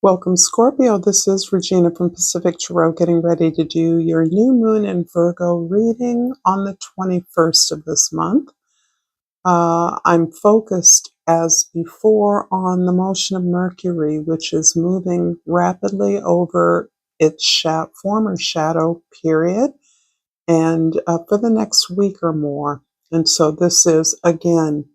Welcome, Scorpio. This is Regina from Pacific Tarot, getting ready to do your new moon in Virgo reading on the 21st of this month. I'm focused as before on the motion of Mercury, which is moving rapidly over its former shadow period and for the next week or more. And so this is, again,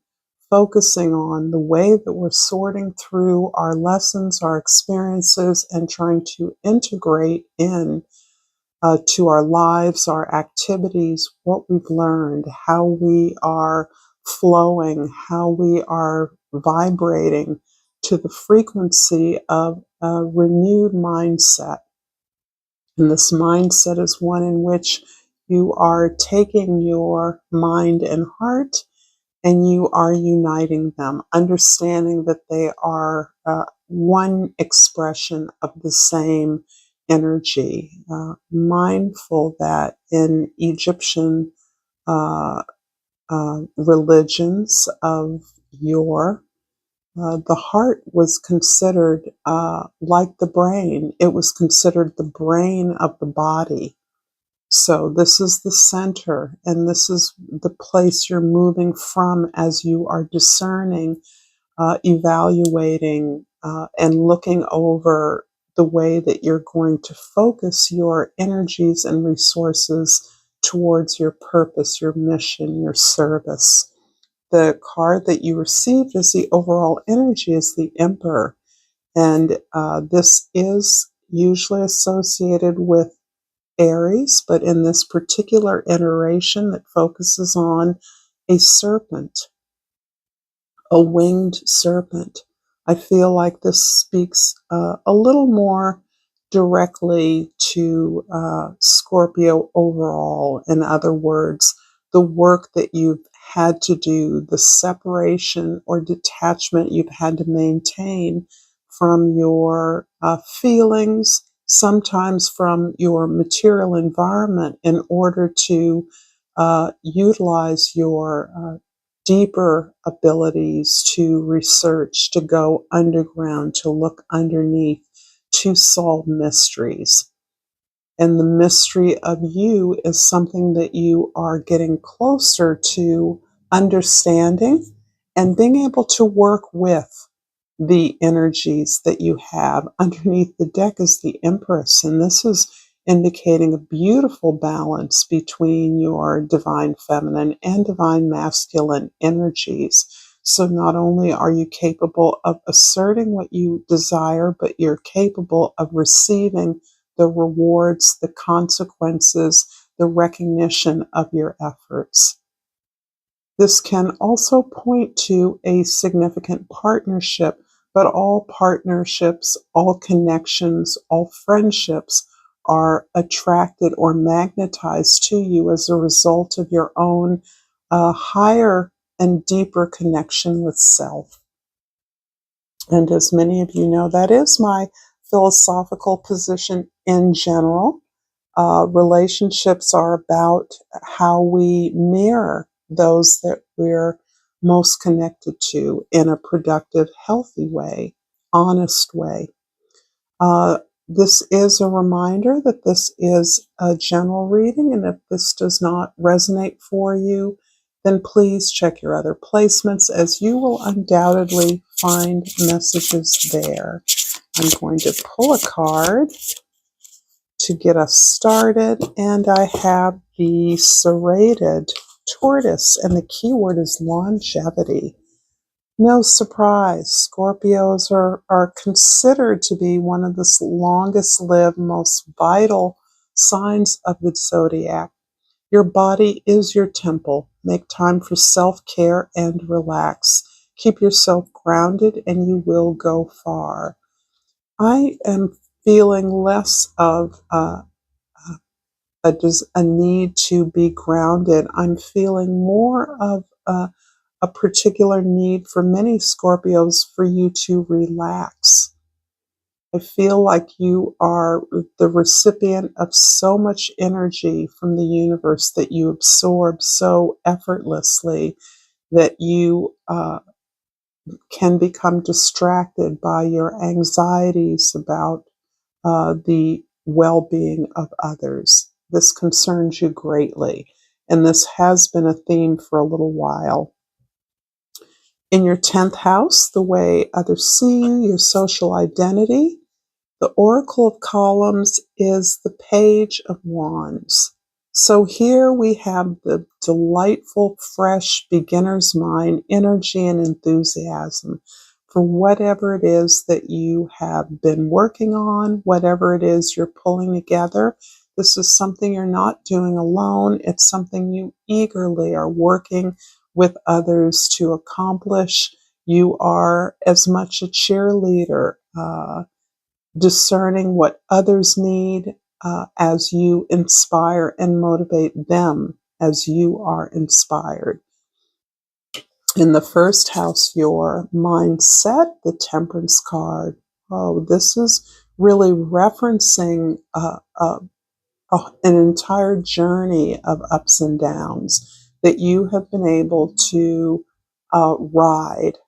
focusing on the way that we're sorting through our lessons, our experiences, and trying to integrate in to our lives, our activities, what we've learned, how we are flowing, how we are vibrating to the frequency of a renewed mindset. And this mindset is one in which you are taking your mind and heart and you are uniting them, understanding that they are one expression of the same energy. Mindful that in Egyptian religions of yore, the heart was considered like the brain. It was considered the brain of the body. So this is the center, and this is the place you're moving from as you are discerning, evaluating, and looking over the way that you're going to focus your energies and resources towards your purpose, your mission, your service. The card that you received as the overall energy is the Emperor, and this is usually associated with Aries, but in this particular iteration that focuses on a serpent, a winged serpent. I feel like this speaks a little more directly to Scorpio overall. In other words, the work that you've had to do, the separation or detachment you've had to maintain from your feelings, sometimes from your material environment, in order to utilize your deeper abilities to research, to go underground, to look underneath, to solve mysteries. And the mystery of you is something that you are getting closer to understanding and being able to work with the energies that you have. Underneath the deck is the Empress, and this is indicating a beautiful balance between your divine feminine and divine masculine energies. So not only are you capable of asserting what you desire, but you're capable of receiving the rewards, the consequences, the recognition of your efforts. This can also point to a significant partnership, but all partnerships, all connections, all friendships are attracted or magnetized to you as a result of your own higher and deeper connection with self. And as many of you know, that is my philosophical position in general. Relationships are about how we mirror those that we're most connected to in a productive, healthy way, honest way. This is a reminder that this is a general reading, and if this does not resonate for you, then please check your other placements, as you will undoubtedly find messages there. I'm going to pull a card to get us started, and I have the serrated tortoise, and the keyword is longevity. No surprise, Scorpios are considered to be one of the longest lived, most vital signs of the zodiac. Your body is your temple. Make time for self-care and relax. Keep yourself grounded and you will go far. I am feeling less of a need to be grounded. I'm feeling more of a particular need for many Scorpios for you to relax. I feel like you are the recipient of so much energy from the universe that you absorb so effortlessly that you can become distracted by your anxieties about the well-being of others. This concerns you greatly, and this has been a theme for a little while. In your 10th house, the way others see you, your social identity, the Oracle of Columns is the Page of Wands. So here we have the delightful, fresh, beginner's mind, energy and enthusiasm for whatever it is that you have been working on, whatever it is you're pulling together. This is something you're not doing alone. It's something you eagerly are working with others to accomplish. You are as much a cheerleader, discerning what others need as you inspire and motivate them as you are inspired. In the first house, your mindset, the Temperance card. Oh, this is really referencing an entire journey of ups and downs that you have been able to ride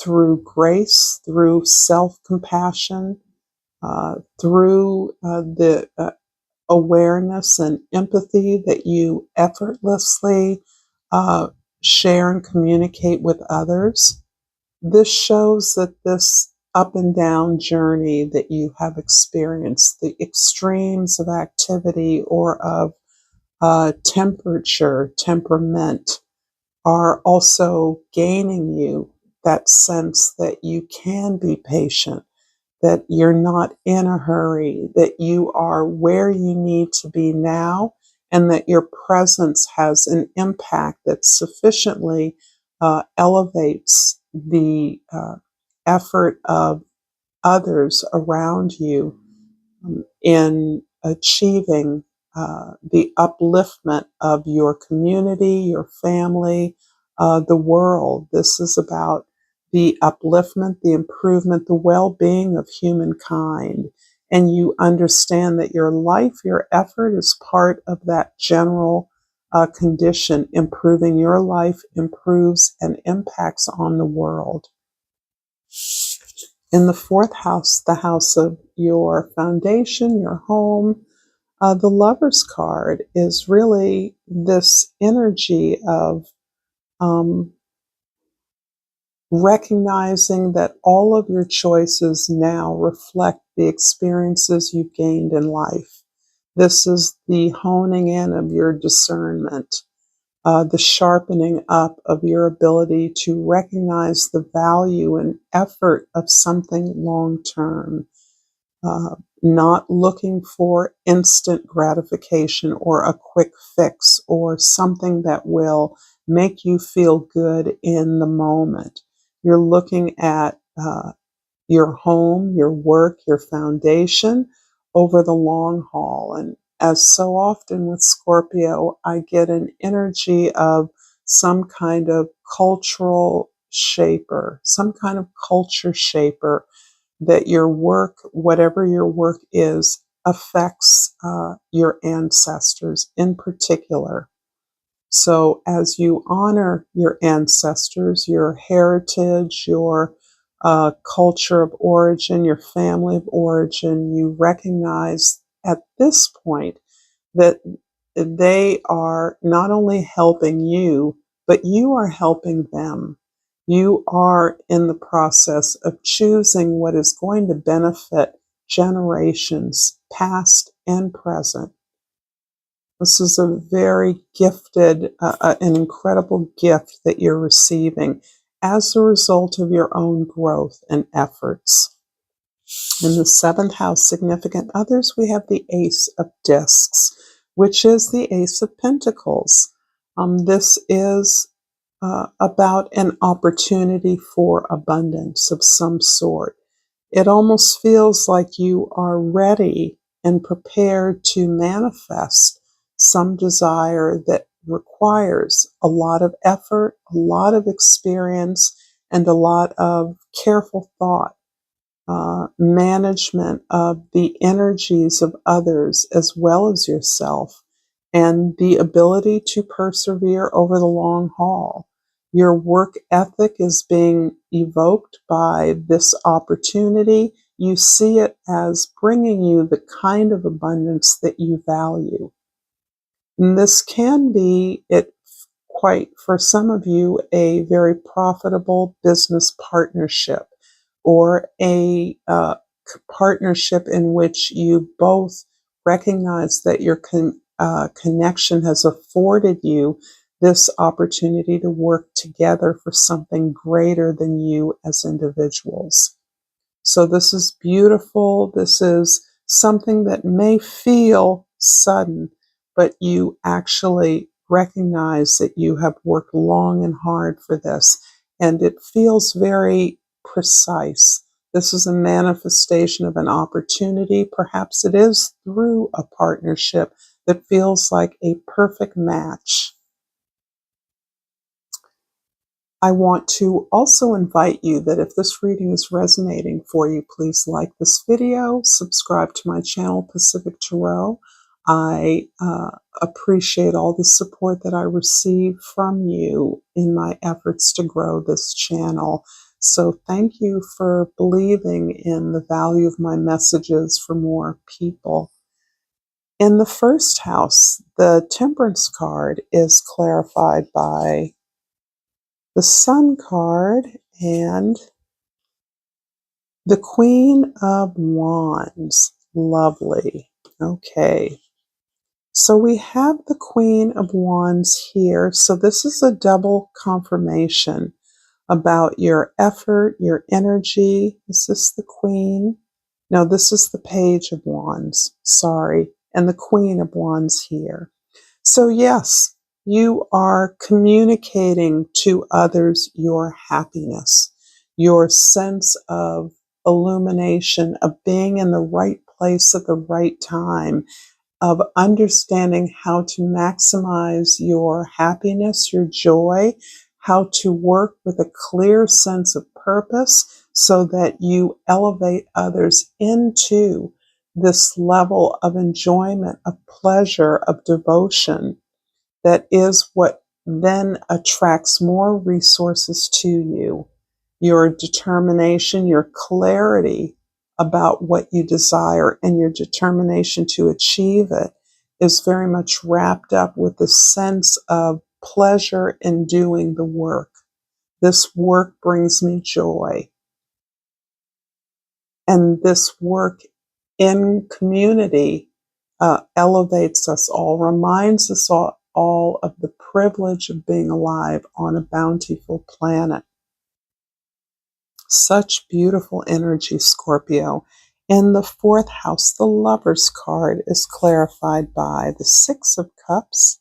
through grace, through self-compassion, through the awareness and empathy that you effortlessly uh, share and communicate with others. This shows that this up and down journey that you have experienced, the extremes of activity or of temperature, temperament, are also gaining you that sense that you can be patient, that you're not in a hurry, that you are where you need to be now, and that your presence has an impact that sufficiently elevates the effort of others around you in achieving the upliftment of your community, your family, the world. This is about the upliftment, the improvement, the well-being of humankind. And you understand that your life, your effort is part of that general condition. Improving your life improves and impacts on the world. In the fourth house, the house of your foundation, your home, the Lover's card is really this energy of recognizing that all of your choices now reflect the experiences you've gained in life. This is the honing in of your discernment, the sharpening up of your ability to recognize the value and effort of something long term. Not looking for instant gratification or a quick fix or something that will make you feel good in the moment. You're looking at your home, your work, your foundation over the long haul. And as so often with Scorpio, I get an energy of some kind of cultural shaper, some kind of culture shaper, that your work, whatever your work is, affects your ancestors in particular. So as you honor your ancestors, your heritage, your culture of origin, your family of origin, you recognize at this point that they are not only helping you, but you are helping them. You are in the process of choosing what is going to benefit generations past and present. This is a very gifted, an incredible gift that you're receiving as a result of your own growth and efforts. In the seventh house, significant others, we have the Ace of Discs, which is the Ace of Pentacles. This is about an opportunity for abundance of some sort. It almost feels like you are ready and prepared to manifest some desire that requires a lot of effort, a lot of experience, and a lot of careful thought. Management of the energies of others as well as yourself, and the ability to persevere over the long haul. Your work ethic is being evoked by this opportunity. You see it as bringing you the kind of abundance that you value. And this can be, quite for some of you, a very profitable business partnership, or a partnership in which you both recognize that your connection has afforded you this opportunity to work together for something greater than you as individuals. So this is beautiful. This is something that may feel sudden, but you actually recognize that you have worked long and hard for this, and it feels very precise. This is a manifestation of an opportunity. Perhaps it is through a partnership that feels like a perfect match. I want to also invite you that if this reading is resonating for you, please like this video, subscribe to my channel, Pacific Tarot. I appreciate all the support that I receive from you in my efforts to grow this channel. So thank you for believing in the value of my messages for more people. In the first house, the Temperance card is clarified by the Sun card and the Queen of Wands. Lovely. Okay. So we have the Queen of Wands here. So this is a double confirmation about your effort, your energy. Is this the Queen? No, this is the Page of Wands. Sorry. And the Queen of Wands here. So yes, you are communicating to others your happiness, your sense of illumination, of being in the right place at the right time, of understanding how to maximize your happiness, your joy, how to work with a clear sense of purpose so that you elevate others into this level of enjoyment, of pleasure, of devotion. That is what then attracts more resources to you. Your determination, your clarity about what you desire, and your determination to achieve it is very much wrapped up with the sense of pleasure in doing the work. This work brings me joy. And this work in community elevates us all, reminds us all of the privilege of being alive on a bountiful planet. Such beautiful energy, Scorpio. In the fourth house, the Lover's card is clarified by the Six of Cups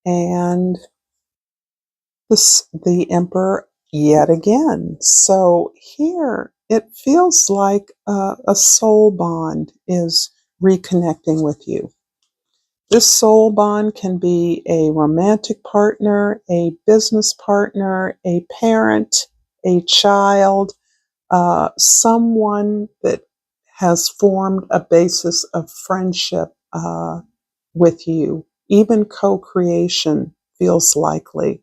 and the Emperor yet again. So here it feels like a soul bond is reconnecting with you. This soul bond can be a romantic partner, a business partner, a parent, a child, someone that has formed a basis of friendship with you. Even co-creation feels likely.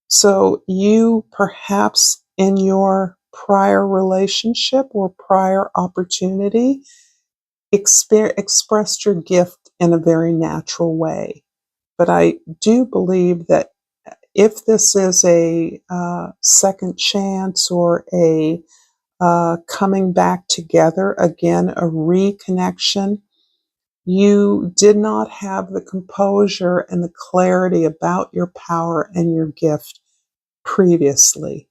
So you perhaps in your prior relationship or prior opportunity expressed your gift in a very natural way. But I do believe that if this is a second chance or a coming back together, again, a reconnection, you did not have the composure and the clarity about your power and your gift previously.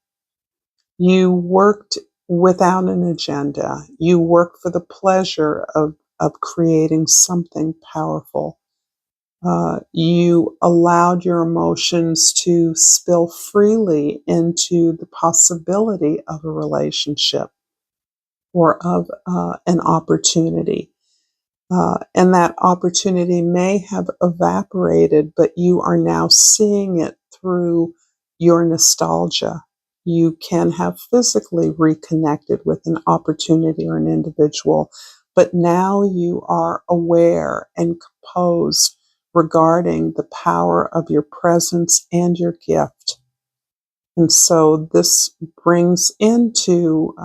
You worked without an agenda. You worked for the pleasure of creating something powerful. You allowed your emotions to spill freely into the possibility of a relationship or of an opportunity. And that opportunity may have evaporated, but you are now seeing it through your nostalgia. You can have physically reconnected with an opportunity or an individual, but now you are aware and composed regarding the power of your presence and your gift. And so this brings into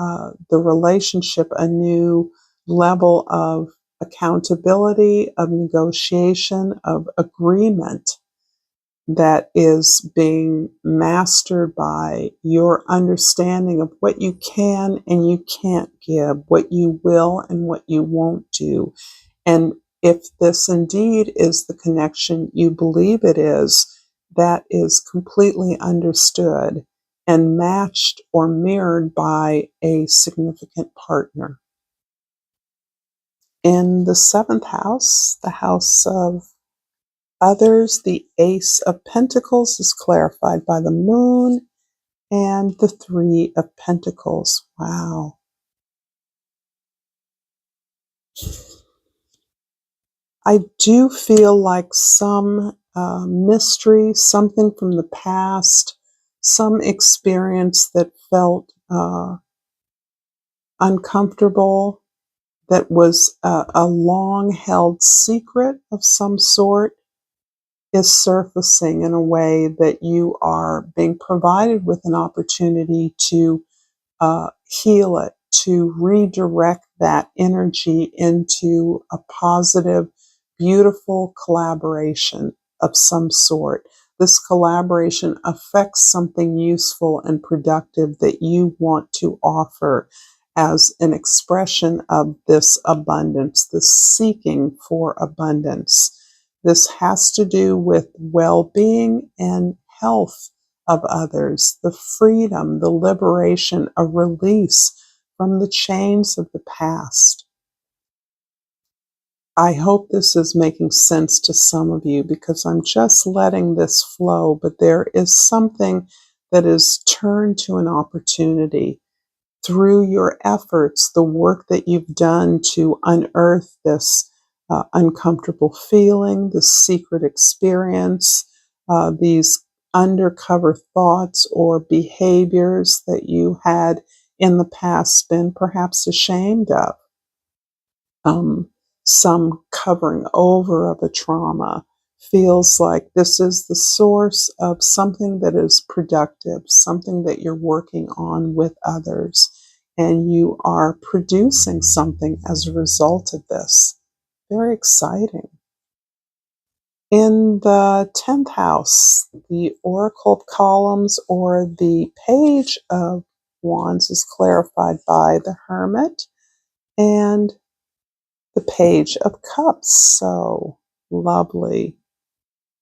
the relationship a new level of accountability, of negotiation, of agreement that is being mastered by your understanding of what you can and you can't give, what you will and what you won't do. And if this indeed is the connection you believe it is, that is completely understood and matched or mirrored by a significant partner. In the seventh house, the house of others, the Ace of Pentacles is clarified by the Moon and the Three of Pentacles. Wow. I do feel like some mystery, something from the past, some experience that felt uncomfortable, that was a long held secret of some sort, is surfacing in a way that you are being provided with an opportunity to heal it, to redirect that energy into a positive, beautiful collaboration of some sort. This collaboration affects something useful and productive that you want to offer as an expression of this abundance, this seeking for abundance. This has to do with well-being and health of others, the freedom, the liberation, a release from the chains of the past. I hope this is making sense to some of you because I'm just letting this flow, but there is something that is turned to an opportunity through your efforts, the work that you've done to unearth this uncomfortable feeling, this secret experience, these undercover thoughts or behaviors that you had in the past been perhaps ashamed of. Some covering over of a trauma feels like this is the source of something that is productive, something that you're working on with others, and you are producing something as a result of this. Very exciting. In the 10th house, the Oracle columns or the Page of Wands is clarified by the Hermit and the Page of Cups. So lovely.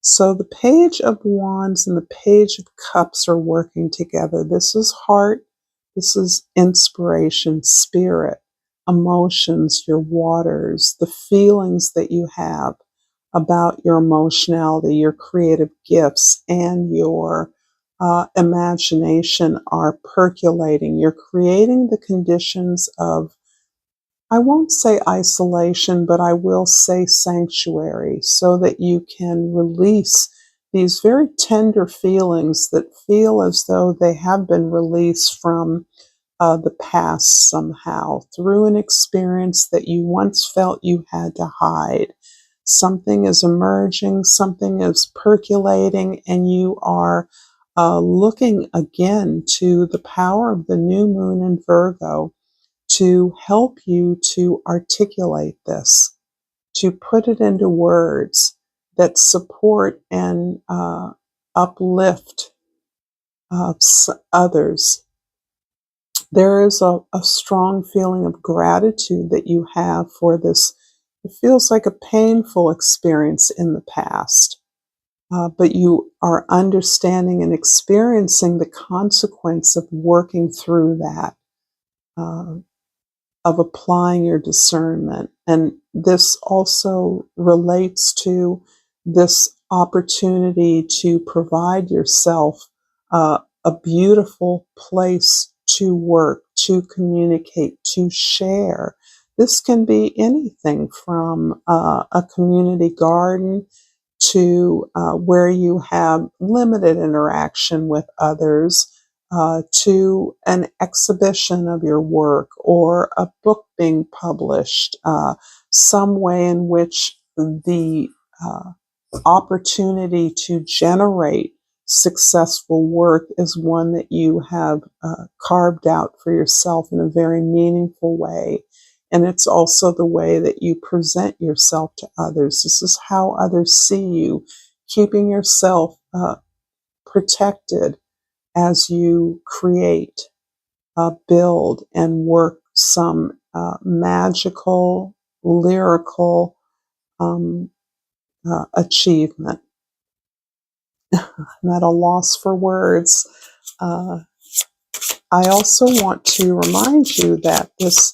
So the Page of Wands and the Page of Cups are working together. This is heart. This is inspiration, spirit, emotions, your waters, the feelings that you have about your emotionality, your creative gifts, and your imagination are percolating. You're creating the conditions of, I won't say isolation, but I will say sanctuary, so that you can release these very tender feelings that feel as though they have been released from the past somehow through an experience that you once felt you had to hide. Something is emerging, something is percolating, and you are looking again to the power of the new moon in Virgo to help you to articulate this, to put it into words that support and uplift others. There is a strong feeling of gratitude that you have for this. It feels like a painful experience in the past, but you are understanding and experiencing the consequence of working through that. Of applying your discernment. And this also relates to this opportunity to provide yourself a beautiful place to work, to communicate, to share. This can be anything from a community garden to where you have limited interaction with others, to an exhibition of your work or a book being published, some way in which the opportunity to generate successful work is one that you have carved out for yourself in a very meaningful way. And it's also the way that you present yourself to others. This is how others see you, keeping yourself protected as you create, build, and work some magical, lyrical achievement. I'm at a loss for words. Uh, I also want to remind you that this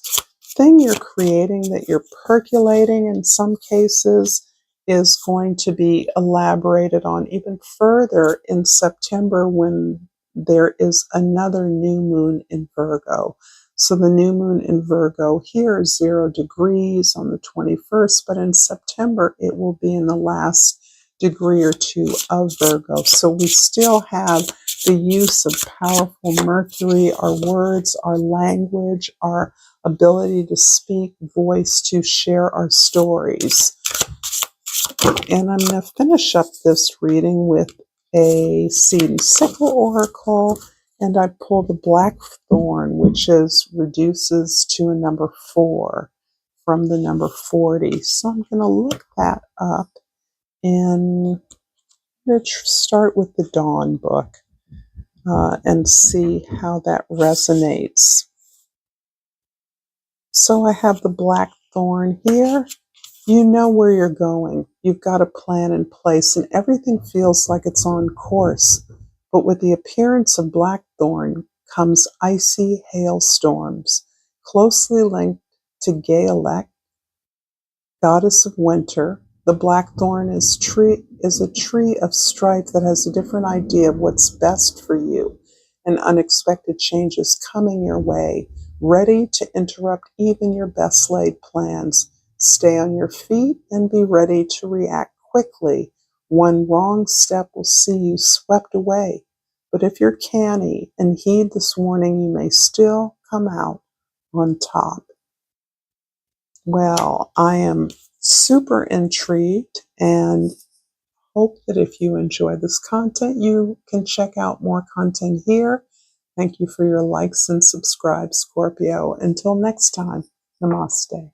thing you're creating, that you're percolating in some cases, is going to be elaborated on even further in September when there is another new moon in Virgo. So the new moon in Virgo here is 0 degrees on the 21st, but in September it will be in the last degree or two of Virgo. So we still have the use of powerful Mercury, our words, our language, our ability to speak, voice, to share our stories. And I'm going to finish up this reading with a seed and sickle oracle, and I pull the Blackthorn, which reduces to a number 4 from the number 40. So I'm going to look that up, and I'm going to start with the Dawn book and see how that resonates. So I have the Blackthorn here. You know where you're going. You've got a plan in place, and everything feels like it's on course. But with the appearance of Blackthorn comes icy hailstorms, closely linked to Gaelic, goddess of winter. The blackthorn is a tree of strife that has a different idea of what's best for you, and unexpected changes coming your way, ready to interrupt even your best laid plans. Stay on your feet and be ready to react quickly. One wrong step will see you swept away. But if you're canny and heed this warning, you may still come out on top. Well, I am super intrigued and hope that if you enjoy this content, you can check out more content here. Thank you for your likes and subscribe, Scorpio. Until next time, namaste.